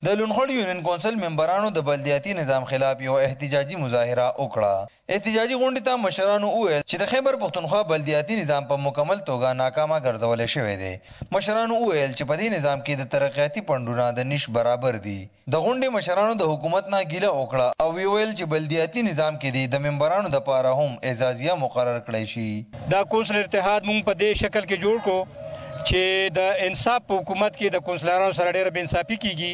د لونخړ یونین کونسل ممبرانو د بلدیاتي نظام خلاف یو احتجاجي مظاهره وکړه. احتجاجي غونډې ته مشرانو وویل چې د خیبر پښتونخوا بلدیاتي نظام په مکمل توګه ناکامه ګرځولی شوی دی. مشرانو وویل چې په دې نظام کې د ترقیاتي پنډونه د نش برابر دي. د غونډې مشرانو د حکومت نه ګیله وکړه او ویل چې بلدیاتي نظام کې د ممبرانو دپاره هم اعزازیه مقرر کړی شي. دا کونسل اتحاد مونږ په دې شکل کې جوړ کو چې د انصاف په حکومت کې د کونسلرانو سره ډېره بېانصافي کیږي.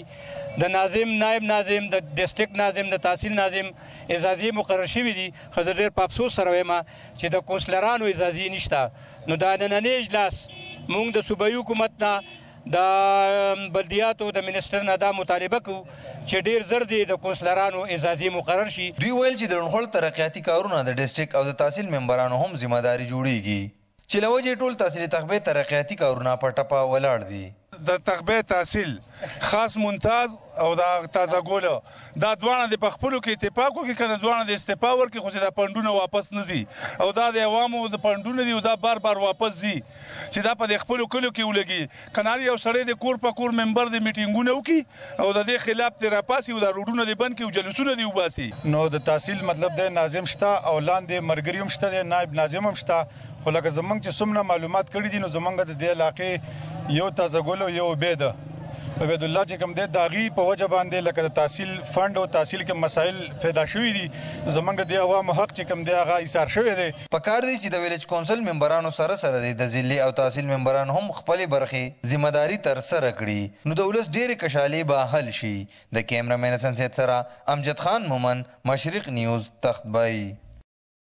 د ناظم، نائب ناظم، د ډسټرکټ ناظم، د تحصیل ناظم اعزازیې مقرر شوي دي، خو زه ډېر په افسوس سره وایم چې د کونسلرانو اعزازیې نشته. نو دا نننی اجلاس موږ د صوبایي حکومت نه د بلدیاتو د منسټر نه دا مطالبه کوو چې ډېر زر دې د کونسلرانو اعزازیې مقرر شي. دوی ویل چې د لونخړ ترقیاتي کارونه د ډسټرکټ او د تحصیل ممبرانو هم ذمهداري جوړیږي چې له وجې ټول تحصیلي تخبې ترقیاتي کارونه په ټپه ولاړ دي. د تخبې تحصیل خاص ممتاز او د تازه ګوله دا دواړه د په خپلو کې اتفاق وکړي که د دواړه د استعفا ورکړي، خو چې دا فنډونه واپس نه ځي او دا د عوامو د فنډونه دي او دا بار بار واپس ځي چې دا په د خپلو کلیو کې ولګي. که یو سړی د کور په کور ممبر د میټینګونه وکړي او د دې خلاف ترې راپاسي او دا روډونه دې بند کړي او جلوسونه دې وباسي. نو د تحصیل مطلب دی ناظم شته او لاندې مرګري هم شته دی، نائب ناظم هم شته. خو لکه زمونږ چې څومره معلومات کړي دي نو زمونږ د دې علاقې یو تازه ګل او یو عبید عبید الله چې کوم دی د هغې په وجه باندې لکه د تحصیل فنډ او تحصیل کې مسایل پیدا شوي دي، زمونږ د عوامو حق چې کوم دی هغه ایثار شوی دی. پکار دی چې د ویلیج کونسل ممبرانو سره سره د ضلعي او تحصیل ممبران هم خپلې برخې ذمهداري ترسره کړي نو د ولس ډېرې کشالۍ به حل شي. د کیمرامین حسن سید سره امجد خان مومن، مشرق نیوز، تخت بای.